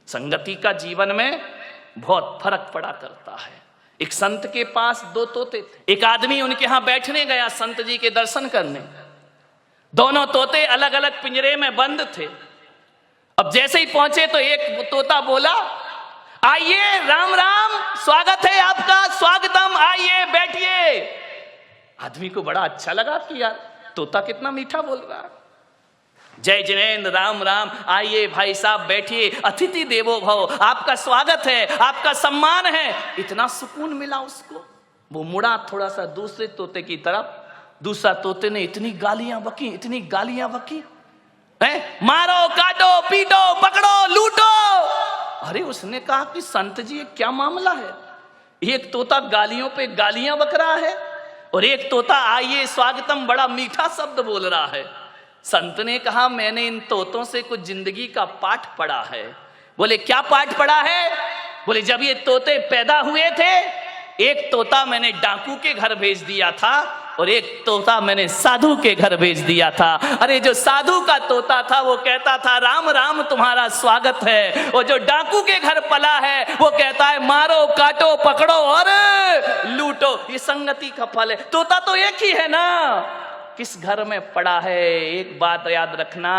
संगति का जीवन में बहुत फर्क पड़ा करता है। एक संत के पास 2 तोते थे। एक आदमी उनके यहां बैठने गया संत जी के दर्शन करने। दोनों तोते अलग अलग पिंजरे में बंद थे। अब जैसे ही पहुंचे तो एक तोता बोला, आइए, राम राम, स्वागत है आपका, स्वागतम, आइए बैठिए। आदमी को बड़ा अच्छा लगा कि यार तोता कितना मीठा बोल रहा है। जय जिनेन्द्र, राम राम, आइए भाई साहब बैठिए, अतिथि देवो भव, आपका स्वागत है, आपका सम्मान है। इतना सुकून मिला उसको। वो मुड़ा थोड़ा सा दूसरे तोते की तरफ। दूसरा तोते ने इतनी गालियां बकी, इतनी गालियां बकी, मारो, काटो, पीटो, पकड़ो, लूटो। अरे उसने कहा कि संत जी क्या मामला है? एक तोता गालियों पे गालियां बक रहा है और एक तोता आइए स्वागतम बड़ा मीठा शब्द बोल रहा है। संत ने कहा, मैंने इन तोतों से कुछ जिंदगी का पाठ पढ़ा है। बोले क्या पाठ पढ़ा है? बोले जब ये तोते पैदा हुए थे, एक तोता मैंने डाकू के घर भेज दिया था और एक तोता मैंने साधु के घर भेज दिया था। अरे जो साधु का तोता था वो कहता था राम राम तुम्हारा स्वागत है, और जो डाकू के घर पला है वो कहता है मारो, काटो, पकड़ो और लूटो। ये संगति का फल है। तोता तो एक ही है ना, किस घर में पड़ा है? एक बात याद रखना,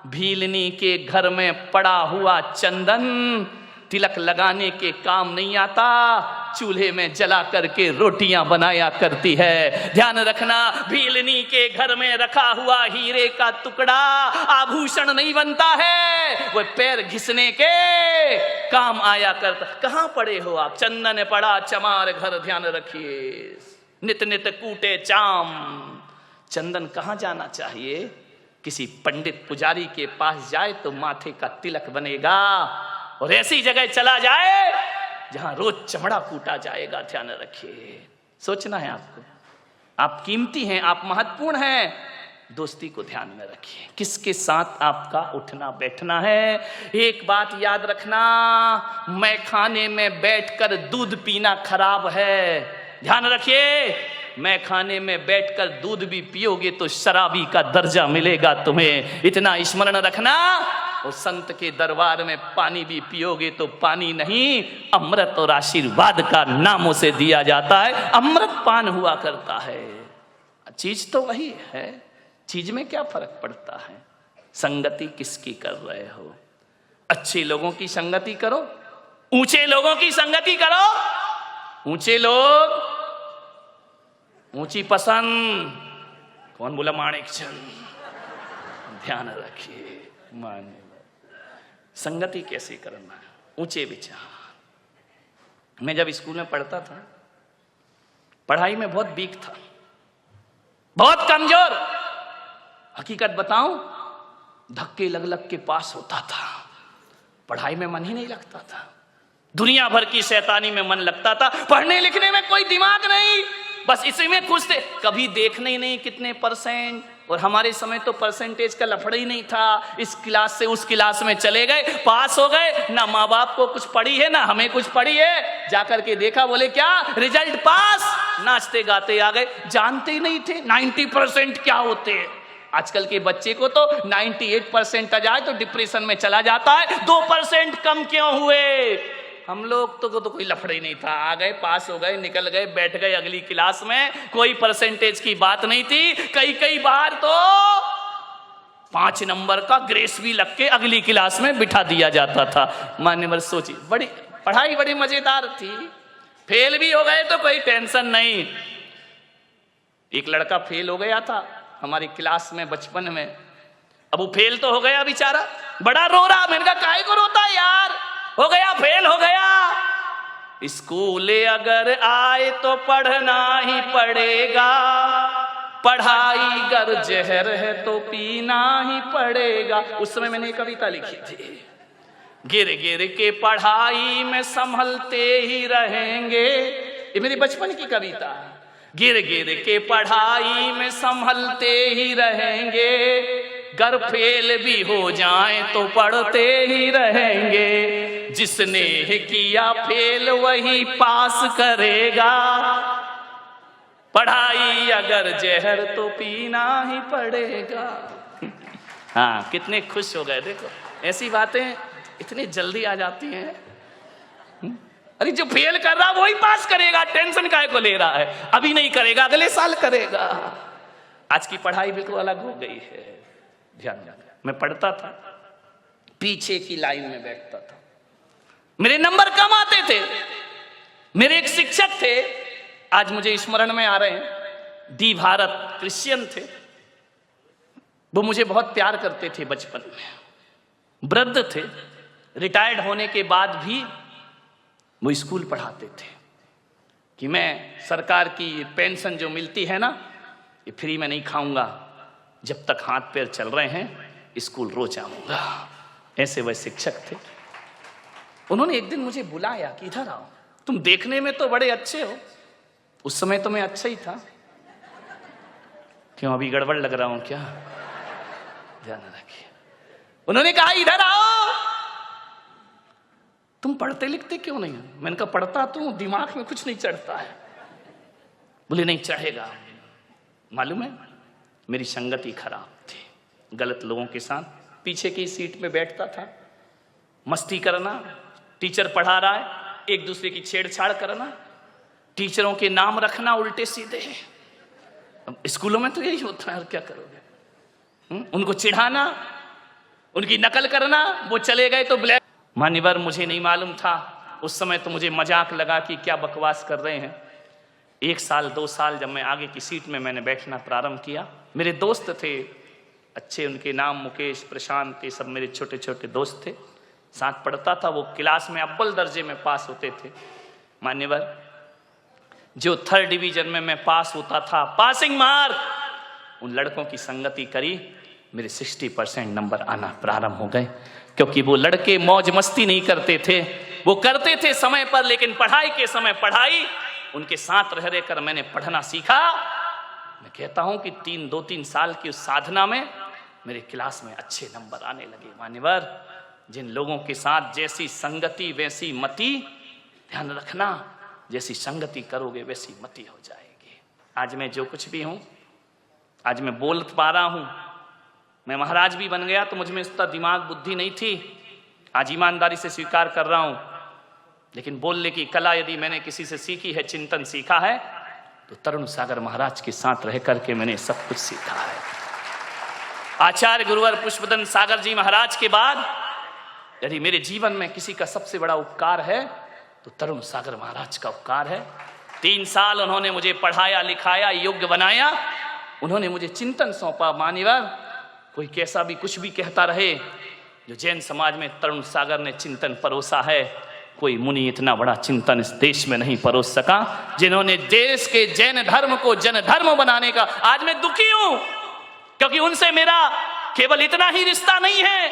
भीलनी के घर में पड़ा हुआ चंदन तिलक लगाने के काम नहीं आता, चूल्हे में जला करके रोटियां बनाया करती है। ध्यान रखना, भीलनी के घर में रखा हुआ हीरे का टुकड़ा आभूषण नहीं बनता है, वो पैर घिसने के काम आया करता। कहां पड़े हो आप? चंदन पड़ा चमार घर, ध्यान रखिए, नित नित कूटे चाम। चंदन कहां जाना चाहिए? किसी पंडित पुजारी के पास जाए तो माथे का तिलक बनेगा, और ऐसी जगह चला जाए जहां रोज चमड़ा कूटा जाएगा। ध्यान रखिए, सोचना है आपको, आप कीमती हैं, आप महत्वपूर्ण हैं। दोस्ती को ध्यान में रखिए, किसके साथ आपका उठना बैठना है। एक बात याद रखना, मैं खाने में बैठकर दूध पीना खराब है। ध्यान रखिए, मैं खाने में बैठकर दूध भी पियोगे तो शराबी का दर्जा मिलेगा तुम्हें, इतना स्मरण रखना। और संत के दरबार में पानी भी पियोगे तो पानी नहीं, अमृत और आशीर्वाद का नाम उसे दिया जाता है। अमृत पान हुआ करता है। चीज तो वही है, चीज में क्या फर्क पड़ता है? संगति किसकी कर रहे हो? अच्छे लोगों की संगति करो, ऊंचे लोगों की संगति करो। ऊंचे लोग, ऊंची पसंद। कौन बोला? माणिक चंद। ध्यान रखिए, माने संगति कैसे करना है, ऊंचे विचार। मैं जब स्कूल में पढ़ता था, पढ़ाई में बहुत वीक था, बहुत कमजोर। हकीकत बताऊं, धक्के लग लग के पास होता था, पढ़ाई में मन ही नहीं लगता था। दुनिया भर की शैतानी में मन लगता था, पढ़ने लिखने में कोई दिमाग नहीं, बस इसी में खुश थे। कभी देखने ही नहीं कितने परसेंट, और हमारे समय तो परसेंटेज का लफड़ा ही नहीं था। इस क्लास से उस क्लास में चले गए, पास हो गए, ना माँ बाप को कुछ पड़ी है ना हमें कुछ पड़ी है। जाकर के देखा, बोले क्या रिजल्ट पास, नाचते गाते आ गए। जानते ही नहीं थे 90% क्या होते हैं। आजकल के बच्चे को तो 98% आ जाए तो डिप्रेशन में चला जाता है, 2% कम क्यों हुए। हम लोग तो कोई लफड़ा ही नहीं था, आ गए, पास हो गए, निकल गए, बैठ गए अगली क्लास में, कोई परसेंटेज की बात नहीं थी। कई बार तो 5 नंबर का ग्रेस भी लग के अगली क्लास में बिठा दिया जाता था। मान्यवर सोचिए, बड़ी पढ़ाई बड़ी मजेदार थी। फेल भी हो गए तो कोई टेंशन नहीं। एक लड़का फेल हो गया था हमारी क्लास में बचपन में। अब वो फेल तो हो गया बेचारा, बड़ा रो रहा। मैंने कहा काहे को रोता है यार, हो गया, फेल हो गया। स्कूल अगर आए तो पढ़ना ही पड़ेगा, पढ़ाई गर जहर है तो पीना ही पड़ेगा। उस समय मैंने कविता लिखी थी, गिर गिर के पढ़ाई में संभलते ही रहेंगे। ये मेरी बचपन की कविता है। गिर गिर के पढ़ाई में संभलते ही रहेंगे, गर फेल भी हो जाए तो पढ़ते ही रहेंगे। जिसने किया फेल वही पास करेगा, पढ़ाई अगर जहर तो पीना ही पड़ेगा। हाँ, कितने खुश हो गए। देखो ऐसी बातें इतनी जल्दी आ जाती हैं। अरे जो फेल कर रहा वही पास करेगा, टेंशन काहे को ले रहा है? अभी नहीं करेगा, अगले साल करेगा। आज की पढ़ाई बिल्कुल अलग हो गई है। ध्यान रखना, मैं पढ़ता था, पीछे की लाइन में बैठता था, मेरे नंबर कम आते थे। मेरे एक शिक्षक थे, आज मुझे स्मरण में आ रहे हैं, डी भारत, क्रिश्चियन थे। वो मुझे बहुत प्यार करते थे बचपन में। वृद्ध थे, रिटायर्ड होने के बाद भी वो स्कूल पढ़ाते थे कि मैं सरकार की पेंशन जो मिलती है ना, ये फ्री में नहीं खाऊंगा, जब तक हाथ पैर चल रहे हैं स्कूल रोज आऊंगा। ऐसे वह शिक्षक थे। उन्होंने एक दिन मुझे बुलाया कि इधर आओ, तुम देखने में तो बड़े अच्छे हो। उस समय तो मैं अच्छा ही था। क्यों अभी गड़बड़ लग रहा हूं क्या? ध्यान रखिए। उन्होंने कहा इधर आओ, तुम पढ़ते लिखते क्यों नहीं हो? मैंने कहा पढ़ता तो हूं, दिमाग में कुछ नहीं चढ़ता है। बोले नहीं चढ़ेगा। मालूम है, मेरी संगति खराब थी, गलत लोगों के साथ पीछे की सीट में बैठता था, मस्ती करना, टीचर पढ़ा रहा है एक दूसरे की छेड़छाड़ करना, टीचरों के नाम रखना उल्टे सीधे। स्कूलों में तो यही होता है, और क्या करोगे? उनको चिढ़ाना, उनकी नकल करना, वो चले गए तो ब्लैक। मान्यवर मुझे नहीं मालूम था उस समय, तो मुझे मजाक लगा कि क्या बकवास कर रहे हैं। 1 साल 2 साल जब मैं आगे की सीट में मैंने बैठना प्रारंभ किया, मेरे दोस्त थे अच्छे, उनके नाम मुकेश, प्रशांत, ये सब मेरे छोटे छोटे दोस्त थे, साथ पढ़ता था। वो क्लास में अव्वल दर्जे में पास होते थे। मान्यवर जो 3rd डिवीजन में मैं पास होता था, पासिंग मार्क, उन लड़कों की संगति करी, मेरे 60% नंबर आना प्रारंभ हो गए। क्योंकि वो लड़के मौज मस्ती नहीं करते थे, वो करते थे समय पर, लेकिन पढ़ाई के समय पढ़ाई। उनके साथ रह रहकर मैंने पढ़ना सीखा। मैं कहता हूं कि 2-3 साल की उस साधना में मेरे क्लास में अच्छे नंबर आने लगे। मान्यवर जिन लोगों के साथ जैसी संगति वैसी मति, ध्यान रखना, जैसी संगति करोगे वैसी मति हो जाएगी। आज मैं जो कुछ भी हूं, आज मैं बोल पा रहा हूं, मैं महाराज भी बन गया तो मुझ में इतना दिमाग बुद्धि नहीं थी, आज ईमानदारी से स्वीकार कर रहा हूं। लेकिन बोलने की कला यदि मैंने किसी से सीखी है, चिंतन सीखा है, तो तरुण सागर महाराज के साथ रह करके मैंने सब कुछ सीखा है। आचार्य गुरुवर पुष्पदन सागर जी महाराज के बाद यदि मेरे जीवन में किसी का सबसे बड़ा उपकार है तो तरुण सागर महाराज का उपकार है। 3 साल उन्होंने मुझे पढ़ाया लिखाया, योग्य बनाया, उन्होंने मुझे चिंतन सौंपा। मान्यवर कोई कैसा भी कुछ भी कहता रहे, जो जैन समाज में तरुण सागर ने चिंतन परोसा है, कोई मुनि इतना बड़ा चिंतन इस देश में नहीं परोस सका, जिन्होंने देश के जैन धर्म को जन धर्म बनाने का। आज मैं दुखी हूं क्योंकि उनसे मेरा केवल इतना ही रिश्ता नहीं है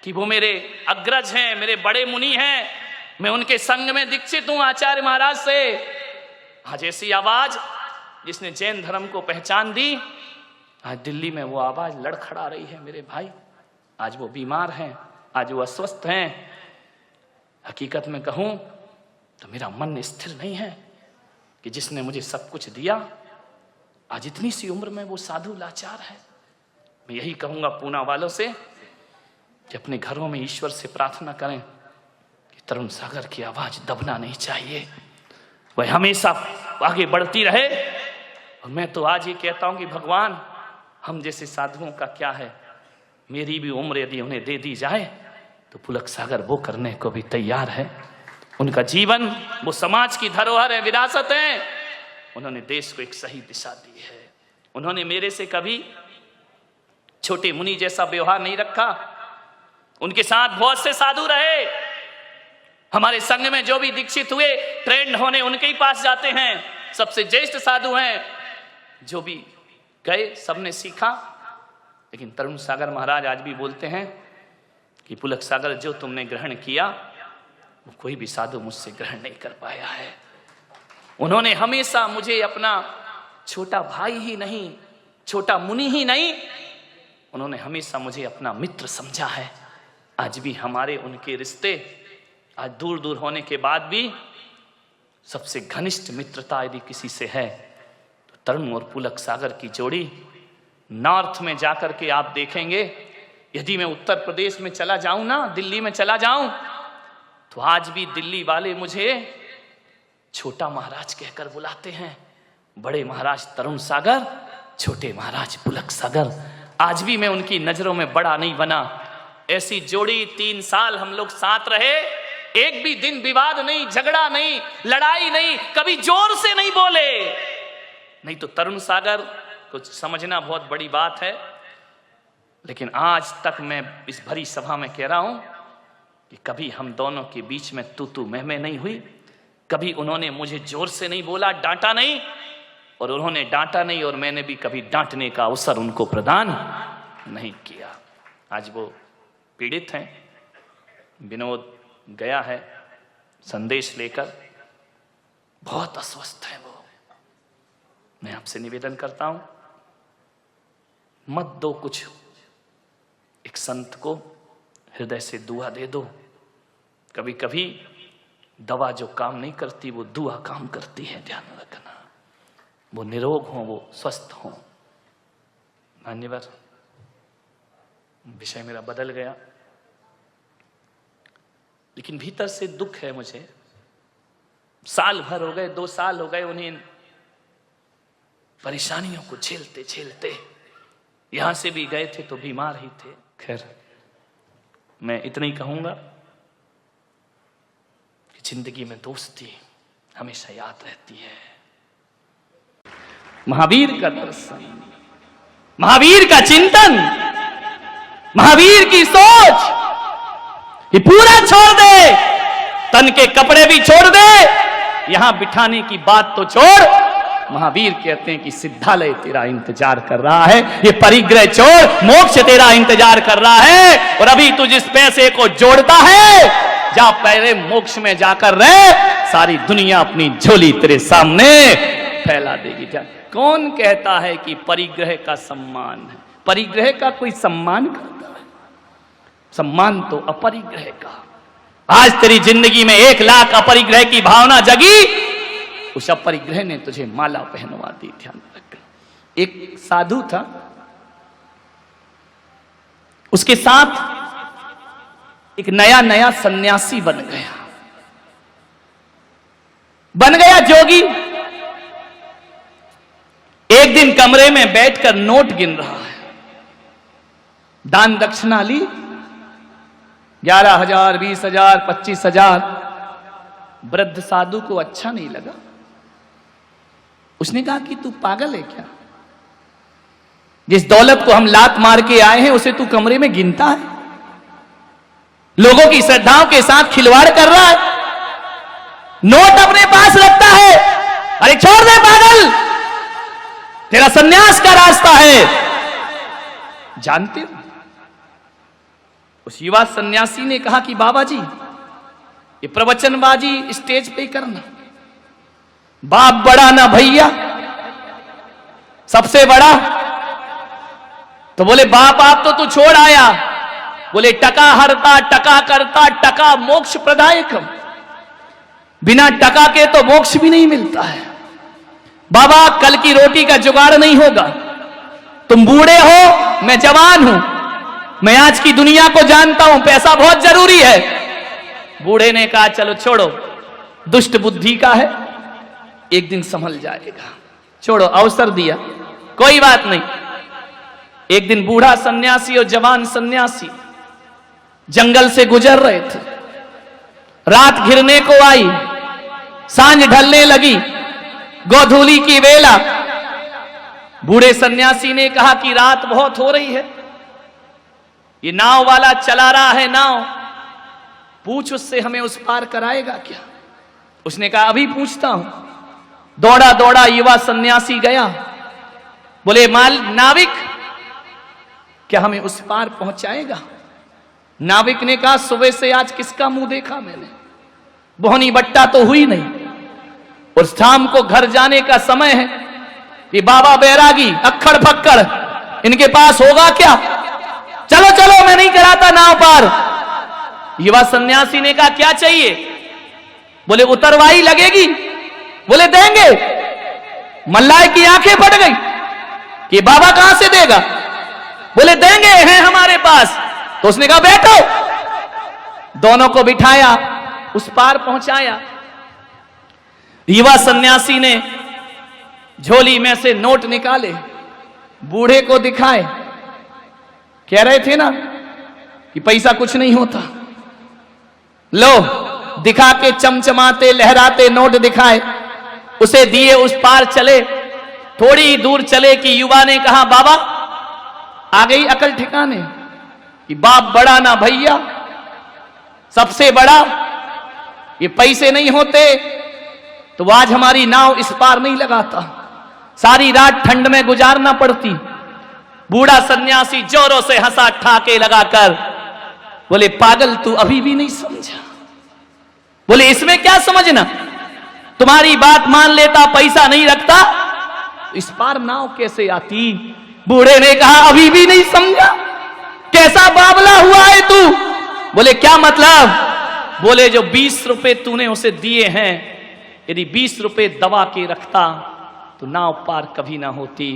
कि वो मेरे अग्रज हैं, मेरे बड़े मुनि हैं, मैं उनके संग में दीक्षित हूं आचार्य महाराज से। आज ऐसी आवाज जिसने जैन धर्म को पहचान दी, आज दिल्ली में वो आवाज लड़खड़ा रही है मेरे भाई। आज वो बीमार हैं, आज वो अस्वस्थ हैं। हकीकत में कहूं तो मेरा मन स्थिर नहीं है कि जिसने मुझे सब कुछ दिया, आज इतनी सी उम्र में वो साधु लाचार है। मैं यही कहूंगा पूना वालों से कि अपने घरों में ईश्वर से प्रार्थना करें कि तरुण सागर की आवाज दबना नहीं चाहिए, वह हमेशा आगे बढ़ती रहे। और मैं तो आज ये कहता हूं कि भगवान हम जैसे साधुओं का क्या है, मेरी भी उम्र यदि उन्हें दे दी जाए तो पुलक सागर वो करने को भी तैयार है। उनका जीवन वो समाज की धरोहर है, विरासत है। उन्होंने देश को एक सही दिशा दी है। उन्होंने मेरे से कभी छोटे मुनि जैसा व्यवहार नहीं रखा। उनके साथ बहुत से साधु रहे। हमारे संघ में जो भी दीक्षित हुए, ट्रेंड होने उनके ही पास जाते हैं, सबसे ज्येष्ठ साधु हैं। जो भी गए सबने सीखा। लेकिन तरुण सागर महाराज आज भी बोलते हैं कि पुलक सागर जो तुमने ग्रहण किया वो कोई भी साधु मुझसे ग्रहण नहीं कर पाया है। उन्होंने हमेशा मुझे अपना छोटा भाई ही नहीं, छोटा मुनि ही नहीं, उन्होंने हमेशा मुझे अपना मित्र समझा है। आज भी हमारे उनके रिश्ते आज दूर दूर होने के बाद भी सबसे घनिष्ठ मित्रता यदि किसी से है तो तरुण और पुलक सागर की जोड़ी। नॉर्थ में जाकर के आप देखेंगे यदि मैं उत्तर प्रदेश में चला जाऊं ना, दिल्ली में चला जाऊं, तो आज भी दिल्ली वाले मुझे छोटा महाराज कहकर बुलाते हैं। बड़े महाराज तरुण सागर, छोटे महाराज पुलक सागर। आज भी मैं उनकी नजरों में बड़ा नहीं बना। ऐसी जोड़ी 3 साल हम लोग साथ रहे, एक भी दिन विवाद नहीं, झगड़ा नहीं, लड़ाई नहीं, कभी जोर से नहीं बोले। नहीं तो तरुण सागर को समझना बहुत बड़ी बात है, लेकिन आज तक मैं इस भरी सभा में कह रहा हूं कि कभी हम दोनों के बीच में तू मैं नहीं हुई। कभी उन्होंने मुझे जोर से नहीं बोला, डांटा नहीं, और उन्होंने डांटा नहीं और मैंने भी कभी डांटने का अवसर उनको प्रदान नहीं किया। आज वो पीड़ित हैं, विनोद गया है संदेश लेकर, बहुत अस्वस्थ है वो। मैं आपसे निवेदन करता हूं, मत दो कुछ, एक संत को हृदय से दुआ दे दो। कभी कभी दवा जो काम नहीं करती वो दुआ काम करती है, ध्यान रखना। वो निरोग हो, वो स्वस्थ हो। मान्यवर, विषय मेरा बदल गया, लेकिन भीतर से दुख है मुझे। साल भर हो गए, 2 साल हो गए उन्हें परेशानियों को झेलते झेलते। यहां से भी गए थे तो बीमार ही थे। खैर, मैं इतना ही कहूंगा कि जिंदगी में दोस्ती हमेशा याद रहती है। महावीर का दर्शन, महावीर का चिंतन, महावीर की सोच, ये पूरा छोड़ दे, तन के कपड़े भी छोड़ दे, यहां बिठाने की बात तो छोड़। महावीर कहते हैं कि सिद्धालय तेरा इंतजार कर रहा है, ये परिग्रह छोड़, मोक्ष तेरा इंतजार कर रहा है। और अभी तू जिस पैसे को जोड़ता है, जा पहले मोक्ष में जाकर रह, सारी दुनिया अपनी झोली तेरे सामने फैला देगी। जा, कौन कहता है कि परिग्रह का सम्मान है? परिग्रह का कोई सम्मान करता है? सम्मान तो अपरिग्रह का। आज तेरी जिंदगी में 1 लाख अपरिग्रह की भावना जगी, उस अपरिग्रह ने तुझे माला पहनवा दी। ध्यान रखना। एक साधु था, उसके साथ एक नया सन्यासी बन गया जोगी। एक दिन कमरे में बैठकर नोट गिन रहा है, दान दक्षिणा ली 11,000, 20,000, 25,000। वृद्ध साधु को अच्छा नहीं लगा। उसने कहा कि तू पागल है क्या? जिस दौलत को हम लात मार के आए हैं उसे तू कमरे में गिनता है? लोगों की श्रद्धाओं के साथ खिलवाड़ कर रहा है, नोट अपने पास रखता है। अरे छोड़ दे पागल, तेरा सन्यास का रास्ता है। जानते हो, उस युवा सन्यासी ने कहा कि बाबा जी, ये प्रवचनबाजी स्टेज पे ही करना, बाप बड़ा ना भैया, सबसे बड़ा। तो बोले बाप आप तो तू छोड़ आया। बोले टका हरता, टका करता, टका मोक्ष प्रदायकम। बिना टका के तो मोक्ष भी नहीं मिलता है। बाबा कल की रोटी का जुगाड़ नहीं होगा। तुम बूढ़े हो, मैं जवान हूं, मैं आज की दुनिया को जानता हूं, पैसा बहुत जरूरी है। बूढ़े ने कहा चलो छोड़ो, दुष्ट बुद्धि का है, एक दिन संभल जाएगा, छोड़ो। अवसर दिया, कोई बात नहीं। एक दिन बूढ़ा सन्यासी और जवान सन्यासी जंगल से गुजर रहे थे। रात घिरने को आई, सांझ ढलने लगी, गोधूली की वेला। बूढ़े सन्यासी ने कहा कि रात बहुत हो रही है, ये नाव वाला चला रहा है नाव, पूछ उससे हमें उस पार कराएगा क्या? उसने कहा अभी पूछता हूं। दौड़ा दौड़ा युवा सन्यासी गया, बोले नाविक क्या हमें उस पार पहुंचाएगा? नाविक ने कहा सुबह से आज किसका मुंह देखा मैंने, बोहनी बट्टा तो हुई नहीं, और शाम को घर जाने का समय है। ये बाबा बैरागी अक्खड़ फक्कड़, इनके पास होगा क्या? चलो चलो मैं नहीं कराता नाव पार। युवा सन्यासी ने कहा क्या चाहिए? बोले उतरवाई लगेगी। बोले देंगे। मल्लाह की आंखें फट गई कि बाबा कहां से देगा? बोले देंगे, हैं हमारे पास। तो उसने कहा बैठो। दोनों को बिठाया, उस पार पहुंचाया। युवा सन्यासी ने झोली में से नोट निकाले, बूढ़े को दिखाए। कह रहे थे ना कि पैसा कुछ नहीं होता। लो, दिखा के चमचमाते लहराते नोट दिखाए, उसे दिए, उस पार चले। थोड़ी दूर चले कि युवा ने कहा बाबा आ गई अकल ठिकाने, कि बाप बड़ा ना भैया, सबसे बड़ा, ये पैसे नहीं होते तो आज हमारी नाव इस पार नहीं लगाता, सारी रात ठंड में गुजारना पड़ती। बूढ़ा सन्यासी जोरों से हंसा ठाके लगाकर, बोले पागल तू अभी भी नहीं समझा। बोले इसमें क्या समझना, तुम्हारी बात मान लेता, पैसा नहीं रखता, इस पार नाव कैसे आती। बूढ़े ने कहा अभी भी नहीं समझा, कैसा बावला हुआ है तू। बोले क्या मतलब। बोले जो 20 रुपए तूने उसे दिए हैं, यदि 20 रुपए दबा के रखता तो नाव पार कभी ना होती।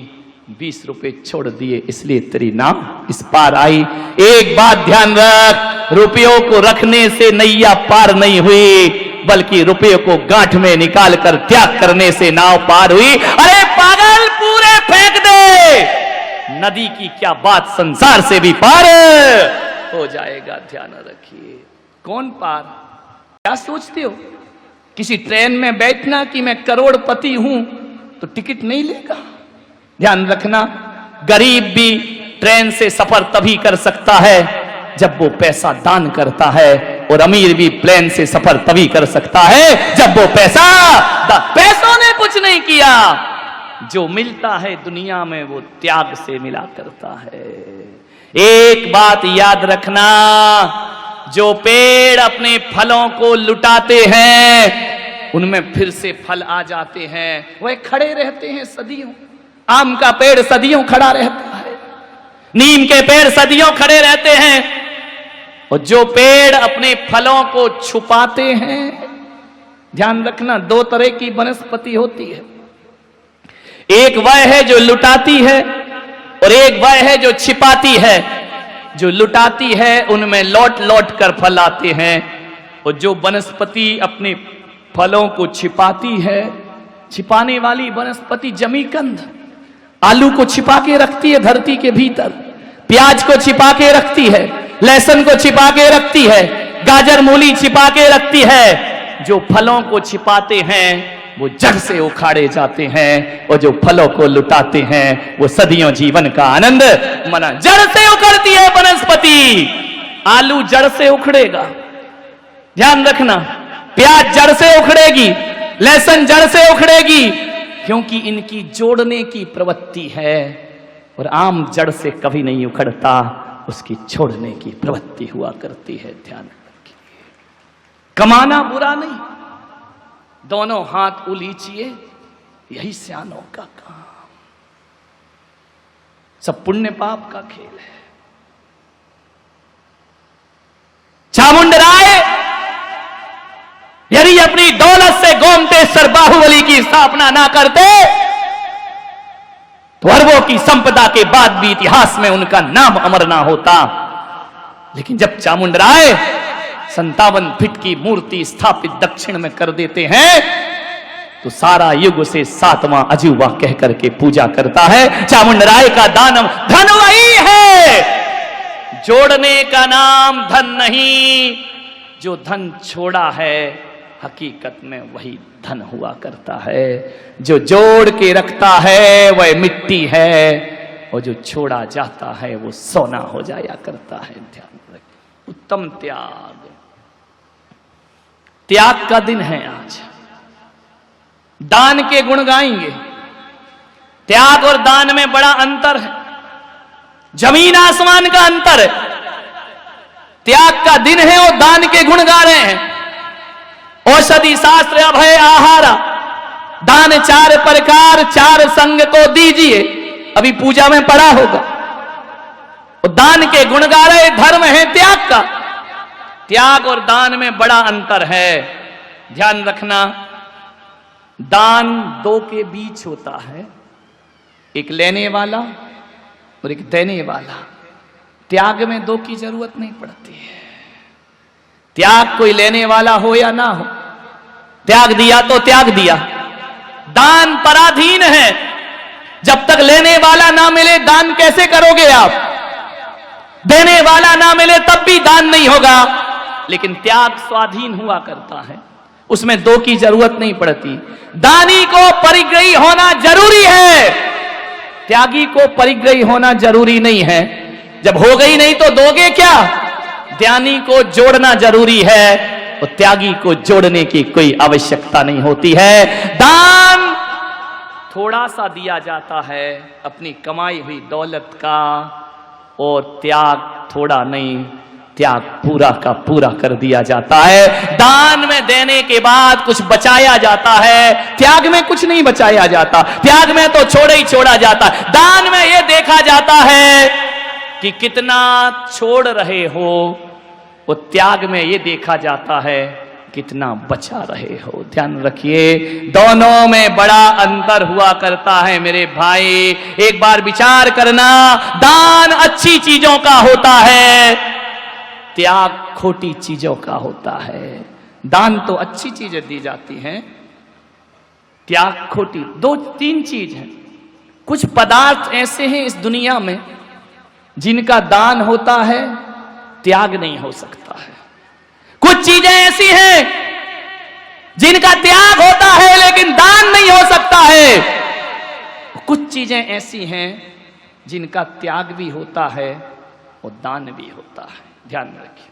20 रुपए छोड़ दिए इसलिए तेरी नाव इस पार आई। एक बात ध्यान रख, रुपयों को रखने से नैया पार नहीं हुई, बल्कि रुपयों को गांठ में निकाल कर त्याग करने से नाव पार हुई। अरे पागल, पूरे फेंक दे, नदी की क्या बात, संसार से भी पार हो जाएगा। ध्यान रखिए। कौन पार, क्या सोचते हो किसी ट्रेन में बैठना कि मैं करोड़पति हूं तो टिकट नहीं लेगा। ध्यान रखना, गरीब भी ट्रेन से सफर तभी कर सकता है जब वो पैसा दान करता है, और अमीर भी प्लेन से सफर तभी कर सकता है जब वो पैसों ने कुछ नहीं किया। जो मिलता है दुनिया में वो त्याग से मिला करता है। एक बात याद रखना, जो पेड़ अपने फलों को लुटाते हैं उनमें फिर से फल आ जाते हैं, वह खड़े रहते हैं सदियों। आम का पेड़ सदियों खड़ा रहता है, नीम के पेड़ सदियों खड़े रहते हैं, और जो पेड़ अपने फलों को छुपाते हैं, ध्यान रखना, दो तरह की वनस्पति होती है। एक वह है जो लुटाती है और एक वह है जो छिपाती है। जो लुटाती है उनमें लौट लौट कर फल आते हैं, और जो वनस्पति अपने फलों को छिपाती है, छिपाने वाली वनस्पति जमीकंद आलू को छिपा के रखती है धरती के भीतर, प्याज को छिपा के रखती है, लहसुन को छिपा के रखती है, गाजर मूली छिपा के रखती है। जो फलों को छिपाते हैं वो जड़ से उखाड़े जाते हैं, और जो फलों को लुटाते हैं वो सदियों जीवन का आनंद मना। जड़ से उखड़ती है वनस्पति, आलू जड़ से उखड़ेगा, ध्यान रखना, प्याज जड़ से उखड़ेगी, लहसुन जड़ से उखड़ेगी, क्योंकि इनकी जोड़ने की प्रवृत्ति है। और आम जड़ से कभी नहीं उखड़ता, उसकी छोड़ने की प्रवृत्ति हुआ करती है। ध्यान रखिए। कमाना बुरा नहीं, दोनों हाथ उलीचिए, यही सियानों का काम। सब पुण्य पाप का खेल है। चामुंडराय यदि अपनी दौलत से गोमतेश्वर बाहुबली की स्थापना ना करते तो अरबों की संपदा के बाद भी इतिहास में उनका नाम अमर ना होता। लेकिन जब चामुंडराय 57 फीट की मूर्ति स्थापित दक्षिण में कर देते हैं तो सारा युग उसे 7वां अजूबा कह करके पूजा करता है। चामुंडराय का दानव धन वही है, जोड़ने का नाम धन नहीं, जो धन छोड़ा है हकीकत में वही धन हुआ करता है। जो जोड़ के रखता है वह मिट्टी है, और जो छोड़ा जाता है वो सोना हो जाया करता है। ध्यान रखें। उत्तम त्याग, त्याग का दिन है आज। दान के गुण गाएंगे। त्याग और दान में बड़ा अंतर है, जमीन आसमान का अंतर है। त्याग का दिन है और दान के गुण गा रहे हैं। औषधि शास्त्र अभय आहारा, दान 4 प्रकार 4 संग को दीजिए, अभी पूजा में पढ़ा होगा। और दान के गुण गा रहे, धर्म है त्याग का। त्याग और दान में बड़ा अंतर है, ध्यान रखना। दान 2 के बीच होता है, एक लेने वाला और एक देने वाला। त्याग में दो की जरूरत नहीं पड़ती है। त्याग कोई लेने वाला हो या ना हो, त्याग दिया तो त्याग दिया। दान पराधीन है, जब तक लेने वाला ना मिले दान कैसे करोगे आप? देने वाला ना मिले तब भी दान नहीं होगा। लेकिन त्याग स्वाधीन हुआ करता है, उसमें दो की जरूरत नहीं पड़ती। दानी को परिग्रही होना जरूरी है, त्यागी को परिग्रही होना जरूरी नहीं है। जब हो गई नहीं तो दोगे क्या? ज्ञानी को जोड़ना जरूरी है, और त्यागी को जोड़ने की कोई आवश्यकता नहीं होती है। दान थोड़ा सा दिया जाता है अपनी कमाई हुई दौलत का, और त्याग थोड़ा नहीं, त्याग पूरा का पूरा कर दिया जाता है। दान में देने के बाद कुछ बचाया जाता है, त्याग में कुछ नहीं बचाया जाता। त्याग में तो छोड़ ही छोड़ा जाता है। दान में यह देखा जाता है कि कितना छोड़ रहे हो, और त्याग में यह देखा जाता है कितना बचा रहे हो। ध्यान रखिए, दोनों में बड़ा अंतर हुआ करता है मेरे भाई। एक बार विचार करना, दान अच्छी चीजों का होता है, त्याग खोटी चीजों का होता है। दान तो अच्छी चीजें दी जाती हैं, त्याग खोटी। दो तीन चीज है। कुछ पदार्थ ऐसे हैं इस दुनिया में जिनका दान होता है, त्याग नहीं हो सकता है। कुछ चीजें ऐसी हैं जिनका त्याग होता है लेकिन दान नहीं हो सकता है। कुछ चीजें ऐसी हैं जिनका त्याग भी होता है और दान भी होता है। ध्यान रखिए।